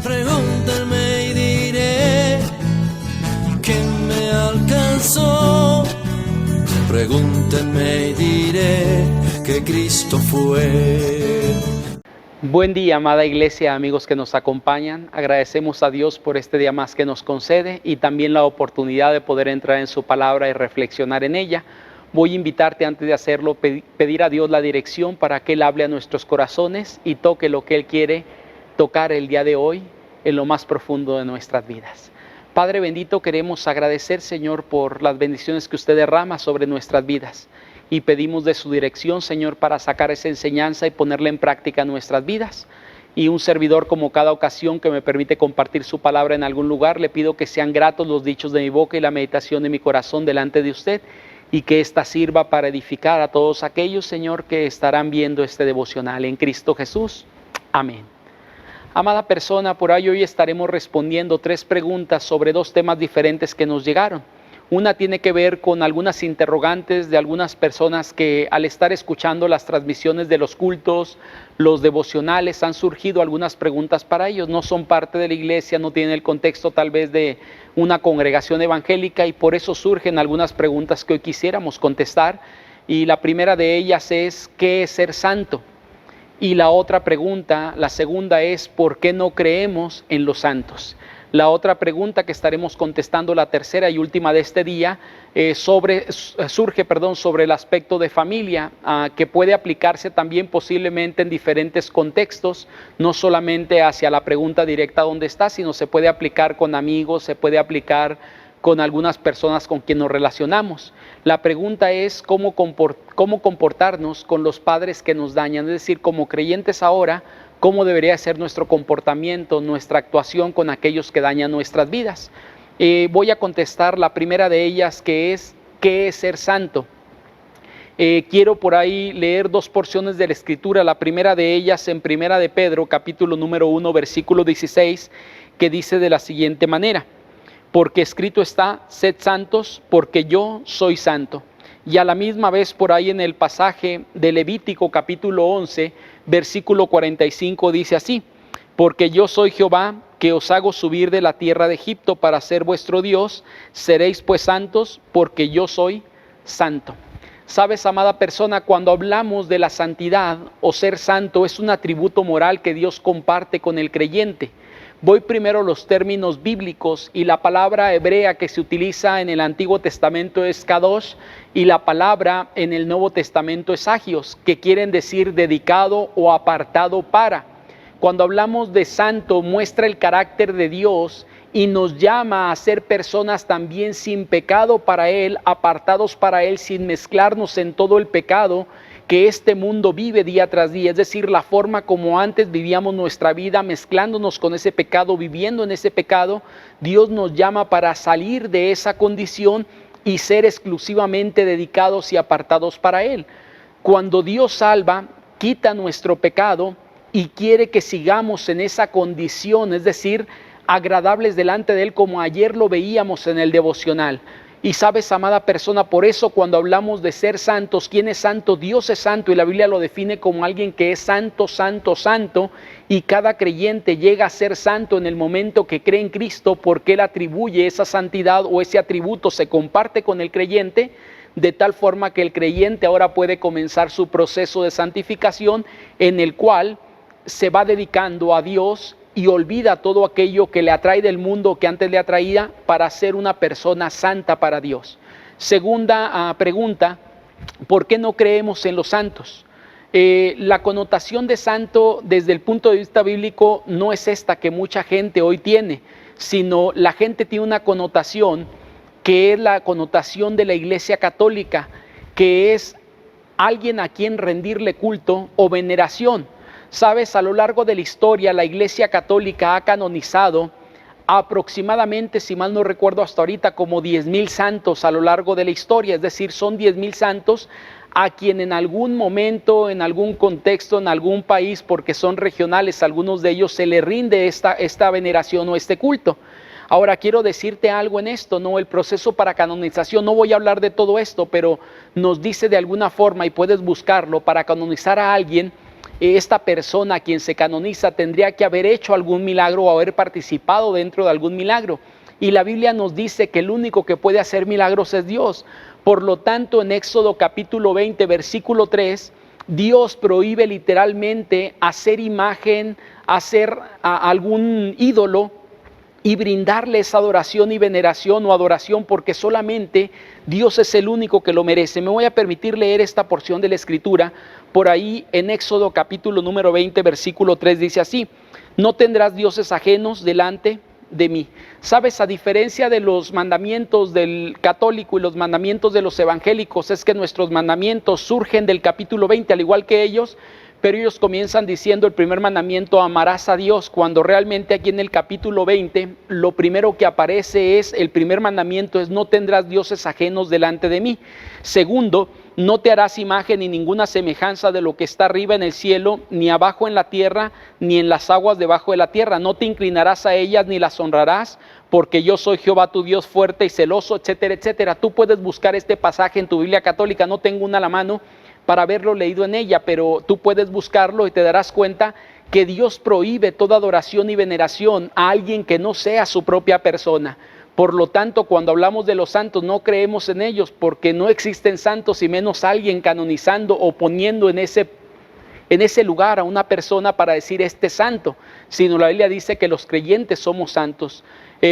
Pregúntenme y diré que me alcanzó. Pregúntenme y diré que Cristo fue. Buen día, amada iglesia, amigos que nos acompañan. Agradecemos a Dios por este día más que nos concede y también la oportunidad de poder entrar en su palabra y reflexionar en ella. Voy a invitarte, antes de hacerlo, pedir a Dios la dirección para que Él hable a nuestros corazones y toque lo que Él quiere tocar el día de hoy en lo más profundo de nuestras vidas. Padre bendito, queremos agradecer, Señor, por las bendiciones que usted derrama sobre nuestras vidas. Y pedimos de su dirección, Señor, para sacar esa enseñanza y ponerla en práctica en nuestras vidas. Y un servidor, como cada ocasión que me permite compartir su palabra en algún lugar, le pido que sean gratos los dichos de mi boca y la meditación de mi corazón delante de usted, y que ésta sirva para edificar a todos aquellos, Señor, que estarán viendo este devocional en Cristo Jesús. Amén. Amada persona, por ahí hoy estaremos respondiendo 3 preguntas sobre 2 temas diferentes que nos llegaron. Una tiene que ver con algunas interrogantes de algunas personas que, al estar escuchando las transmisiones de los cultos, los devocionales, han surgido algunas preguntas para ellos. No son parte de la iglesia, no tienen el contexto tal vez de una congregación evangélica, y por eso surgen algunas preguntas que hoy quisiéramos contestar. Y la primera de ellas es: ¿qué es ser santo? Y la otra pregunta, la segunda, es: ¿por qué no creemos en los santos? La otra pregunta que estaremos contestando, la tercera y última de este día, surge sobre el aspecto de familia, que puede aplicarse también posiblemente en diferentes contextos, no solamente hacia la pregunta directa ¿dónde está?, sino se puede aplicar con amigos, se puede aplicar con algunas personas con quien nos relacionamos. La pregunta es cómo comportarnos con los padres que nos dañan, es decir, como creyentes ahora, cómo debería ser nuestro comportamiento, nuestra actuación con aquellos que dañan nuestras vidas. Voy a contestar la primera de ellas, que es: ¿qué es ser santo? Quiero por ahí leer 2 porciones de la Escritura. La primera de ellas en Primera de Pedro, capítulo número 1, versículo 16, que dice de la siguiente manera: porque escrito está, sed santos, porque yo soy santo. Y a la misma vez por ahí en el pasaje de Levítico capítulo 11, versículo 45 dice así: porque yo soy Jehová, que os hago subir de la tierra de Egipto para ser vuestro Dios, seréis pues santos, porque yo soy santo. Sabes, amada persona, cuando hablamos de la santidad o ser santo, es un atributo moral que Dios comparte con el creyente. Voy primero a los términos bíblicos, y la palabra hebrea que se utiliza en el Antiguo Testamento es kadosh, y la palabra en el Nuevo Testamento es agios, que quieren decir dedicado o apartado para. Cuando hablamos de santo, muestra el carácter de Dios y nos llama a ser personas también sin pecado para Él, apartados para Él, sin mezclarnos en todo el pecado que este mundo vive día tras día, es decir, la forma como antes vivíamos nuestra vida, mezclándonos con ese pecado, viviendo en ese pecado. Dios nos llama para salir de esa condición y ser exclusivamente dedicados y apartados para Él. Cuando Dios salva, quita nuestro pecado y quiere que sigamos en esa condición, es decir, agradables delante de Él, como ayer lo veíamos en el devocional. Y sabes, amada persona, por eso cuando hablamos de ser santos, ¿quién es santo? Dios es santo, y la Biblia lo define como alguien que es santo, santo, santo, y cada creyente llega a ser santo en el momento que cree en Cristo, porque Él atribuye esa santidad, o ese atributo se comparte con el creyente, de tal forma que el creyente ahora puede comenzar su proceso de santificación, en el cual se va dedicando a Dios y olvida todo aquello que le atrae del mundo, que antes le atraía, para ser una persona santa para Dios. Segunda pregunta: ¿por qué no creemos en los santos? La connotación de santo desde el punto de vista bíblico no es esta que mucha gente hoy tiene, sino la gente tiene una connotación que es la connotación de la Iglesia Católica, que es alguien a quien rendirle culto o veneración. Sabes, a lo largo de la historia, la Iglesia Católica ha canonizado aproximadamente, si mal no recuerdo hasta ahorita, como 10,000 santos a lo largo de la historia. Es decir, son 10,000 santos a quien en algún momento, en algún contexto, en algún país, porque son regionales, algunos de ellos, se le rinde esta veneración o este culto. Ahora, quiero decirte algo en esto, ¿no? El proceso para canonización, no voy a hablar de todo esto, pero nos dice de alguna forma, y puedes buscarlo, para canonizar a alguien, esta persona a quien se canoniza tendría que haber hecho algún milagro o haber participado dentro de algún milagro. Y la Biblia nos dice que el único que puede hacer milagros es Dios. Por lo tanto, en Éxodo capítulo 20, versículo 3, Dios prohíbe literalmente hacer imagen, hacer algún ídolo y brindarle esa adoración y veneración o adoración, porque solamente Dios es el único que lo merece. Me voy a permitir leer esta porción de la Escritura. Por ahí en Éxodo capítulo número 20, versículo 3 dice así: no tendrás dioses ajenos delante de mí. Sabes, a diferencia de los mandamientos del católico y los mandamientos de los evangélicos, es que nuestros mandamientos surgen del capítulo 20, al igual que ellos, pero ellos comienzan diciendo el primer mandamiento: amarás a Dios, cuando realmente aquí en el capítulo 20 lo primero que aparece es, el primer mandamiento es: no tendrás dioses ajenos delante de mí. Segundo, no te harás imagen ni ninguna semejanza de lo que está arriba en el cielo, ni abajo en la tierra, ni en las aguas debajo de la tierra. No te inclinarás a ellas ni las honrarás, porque yo soy Jehová tu Dios fuerte y celoso, etcétera, etcétera. Tú puedes buscar este pasaje en tu Biblia católica, no tengo una a la mano para haberlo leído en ella, pero tú puedes buscarlo y te darás cuenta que Dios prohíbe toda adoración y veneración a alguien que no sea su propia persona. Por lo tanto, cuando hablamos de los santos, no creemos en ellos, porque no existen santos y menos alguien canonizando o poniendo en ese lugar a una persona para decir este santo, sino la Biblia dice que los creyentes somos santos.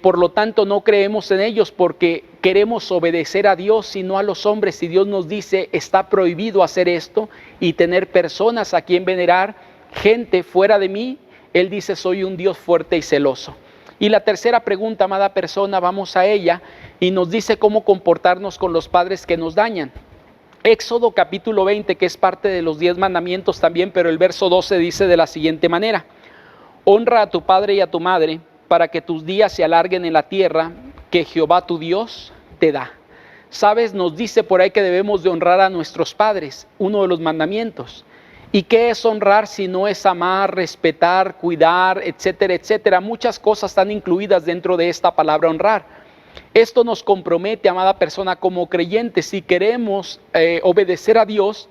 Por lo tanto, no creemos en ellos porque queremos obedecer a Dios y no a los hombres. Y Dios nos dice: está prohibido hacer esto y tener personas a quien venerar, gente fuera de mí. Él dice: soy un Dios fuerte y celoso. Y la tercera pregunta, amada persona, vamos a ella y nos dice cómo comportarnos con los padres que nos dañan. Éxodo capítulo 20, que es parte de los 10 mandamientos también, pero el verso 12 dice de la siguiente manera: honra a tu padre y a tu madre, para que tus días se alarguen en la tierra que Jehová tu Dios te da. Sabes, nos dice por ahí que debemos de honrar a nuestros padres, uno de los mandamientos. ¿Y qué es honrar si no es amar, respetar, cuidar, etcétera, etcétera? Muchas cosas están incluidas dentro de esta palabra honrar. Esto nos compromete, amada persona, como creyentes. Si queremos obedecer a Dios,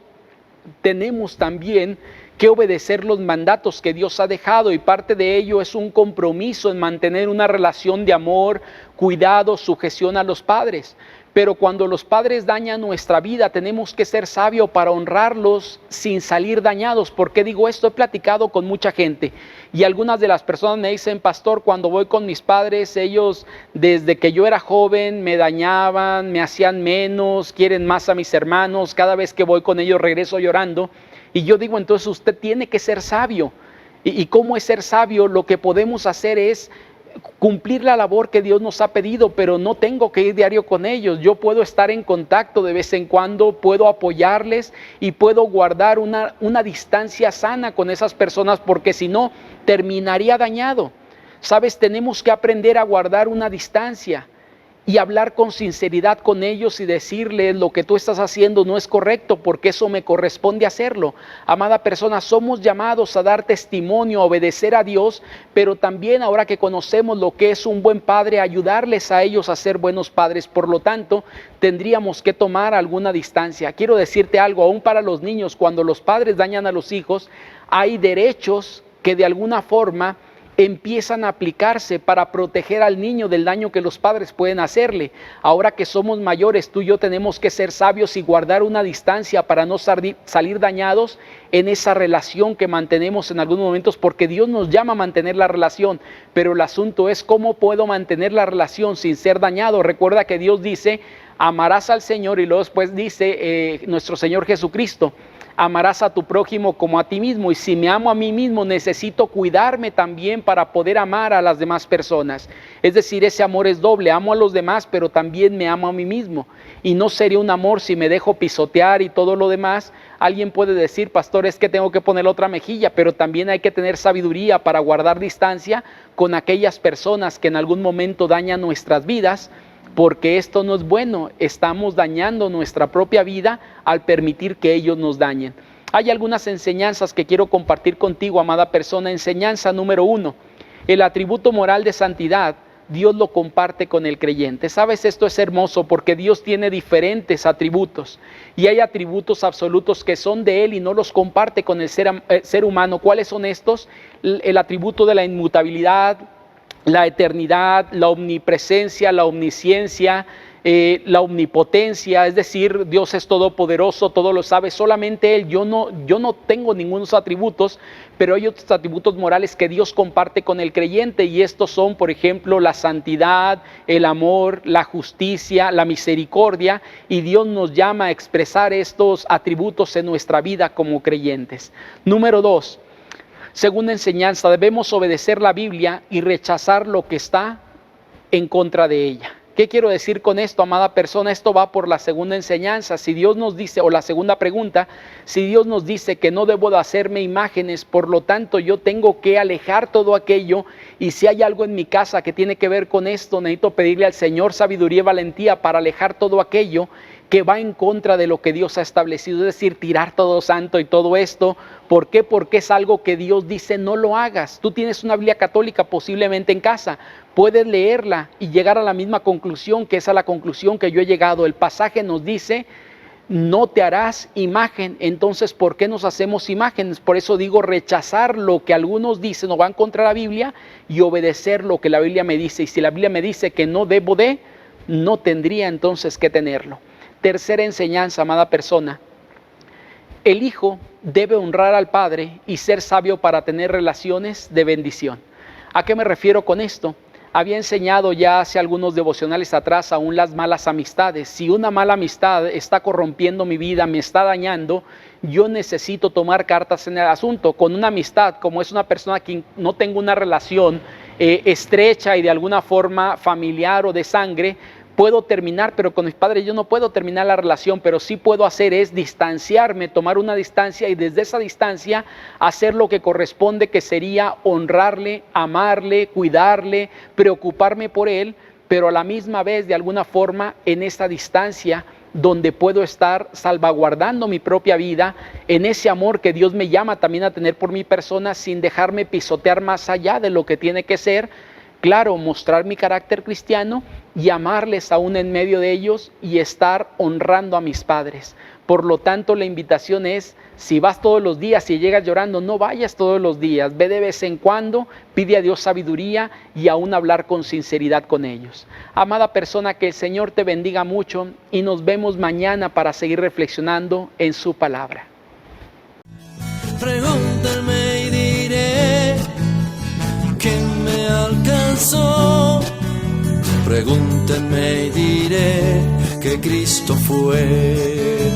tenemos también que obedecer los mandatos que Dios ha dejado, y parte de ello es un compromiso en mantener una relación de amor, cuidado, sujeción a los padres. Pero cuando los padres dañan nuestra vida, tenemos que ser sabios para honrarlos sin salir dañados. ¿Por qué digo esto? He platicado con mucha gente y algunas de las personas me dicen: pastor, cuando voy con mis padres, ellos desde que yo era joven me dañaban, me hacían menos, quieren más a mis hermanos, cada vez que voy con ellos regreso llorando. Y yo digo: entonces usted tiene que ser sabio. ¿Y cómo es ser sabio? Lo que podemos hacer es cumplir la labor que Dios nos ha pedido, pero no tengo que ir diario con ellos. Yo puedo estar en contacto de vez en cuando, puedo apoyarles y puedo guardar una distancia sana con esas personas, porque si no, terminaría dañado. Sabes, tenemos que aprender a guardar una distancia y hablar con sinceridad con ellos y decirles: lo que tú estás haciendo no es correcto, porque eso me corresponde hacerlo. Amada persona, somos llamados a dar testimonio, a obedecer a Dios, pero también, ahora que conocemos lo que es un buen padre, ayudarles a ellos a ser buenos padres. Por lo tanto, tendríamos que tomar alguna distancia. Quiero decirte algo, aún para los niños, cuando los padres dañan a los hijos, hay derechos que de alguna forma empiezan a aplicarse para proteger al niño del daño que los padres pueden hacerle. Ahora que somos mayores, tú y yo tenemos que ser sabios y guardar una distancia para no salir dañados en esa relación que mantenemos en algunos momentos, porque Dios nos llama a mantener la relación, pero el asunto es cómo puedo mantener la relación sin ser dañado. Recuerda que Dios dice: amarás al Señor, y luego después dice nuestro Señor Jesucristo: amarás a tu prójimo como a ti mismo. Y si me amo a mí mismo, necesito cuidarme también para poder amar a las demás personas. Es decir, ese amor es doble: amo a los demás, pero también me amo a mí mismo. Y no sería un amor si me dejo pisotear y todo lo demás. Alguien puede decir: pastor, es que tengo que poner otra mejilla, pero también hay que tener sabiduría para guardar distancia con aquellas personas que en algún momento dañan nuestras vidas, porque esto no es bueno. Estamos dañando nuestra propia vida al permitir que ellos nos dañen. Hay algunas enseñanzas que quiero compartir contigo, amada persona. Enseñanza número 1: el atributo moral de santidad Dios lo comparte con el creyente. ¿Sabes? Esto es hermoso porque Dios tiene diferentes atributos y hay atributos absolutos que son de Él y no los comparte con el ser humano. ¿Cuáles son estos? El atributo de la inmutabilidad, la eternidad, la omnipresencia, la omnisciencia, la omnipotencia, es decir, Dios es todopoderoso, todo lo sabe, solamente Él. Yo no tengo ninguno de esos atributos, pero hay otros atributos morales que Dios comparte con el creyente y estos son, por ejemplo, la santidad, el amor, la justicia, la misericordia, y Dios nos llama a expresar estos atributos en nuestra vida como creyentes. Número 2, segunda enseñanza, debemos obedecer la Biblia y rechazar lo que está en contra de ella. ¿Qué quiero decir con esto, amada persona? Esto va por la segunda enseñanza. Si Dios nos dice, o la segunda pregunta, si Dios nos dice que no debo de hacerme imágenes, por lo tanto yo tengo que alejar todo aquello, y si hay algo en mi casa que tiene que ver con esto, necesito pedirle al Señor sabiduría y valentía para alejar todo aquello que va en contra de lo que Dios ha establecido, es decir, tirar todo santo y todo esto. ¿Por qué? Porque es algo que Dios dice no lo hagas. Tú tienes una Biblia católica posiblemente en casa, puedes leerla y llegar a la misma conclusión, que es a la conclusión que yo he llegado. El pasaje nos dice, no te harás imagen. Entonces, ¿por qué nos hacemos imágenes? Por eso digo, rechazar lo que algunos dicen o van contra la Biblia y obedecer lo que la Biblia me dice. Y si la Biblia me dice que no debo de, no tendría entonces que tenerlo. Tercera enseñanza, amada persona, el hijo debe honrar al padre y ser sabio para tener relaciones de bendición. ¿A qué me refiero con esto? Había enseñado ya hace algunos devocionales atrás aún las malas amistades. Si una mala amistad está corrompiendo mi vida, me está dañando, yo necesito tomar cartas en el asunto. Con una amistad, como es una persona que no tengo una relación estrecha y de alguna forma familiar o de sangre, puedo terminar, pero con mis padres yo no puedo terminar la relación, pero sí puedo hacer es distanciarme, tomar una distancia y desde esa distancia hacer lo que corresponde, que sería honrarle, amarle, cuidarle, preocuparme por él, pero a la misma vez de alguna forma en esta distancia donde puedo estar salvaguardando mi propia vida, en ese amor que Dios me llama también a tener por mi persona sin dejarme pisotear más allá de lo que tiene que ser. Claro, mostrar mi carácter cristiano y amarles aún en medio de ellos y estar honrando a mis padres. Por lo tanto, la invitación es, si vas todos los días y llegas llorando, no vayas todos los días, ve de vez en cuando, pide a Dios sabiduría y aún hablar con sinceridad con ellos. Amada persona, que el Señor te bendiga mucho y nos vemos mañana para seguir reflexionando en su palabra. Pregúntame y diré que me alcanzó. Pregúntenme y diré que Cristo fue.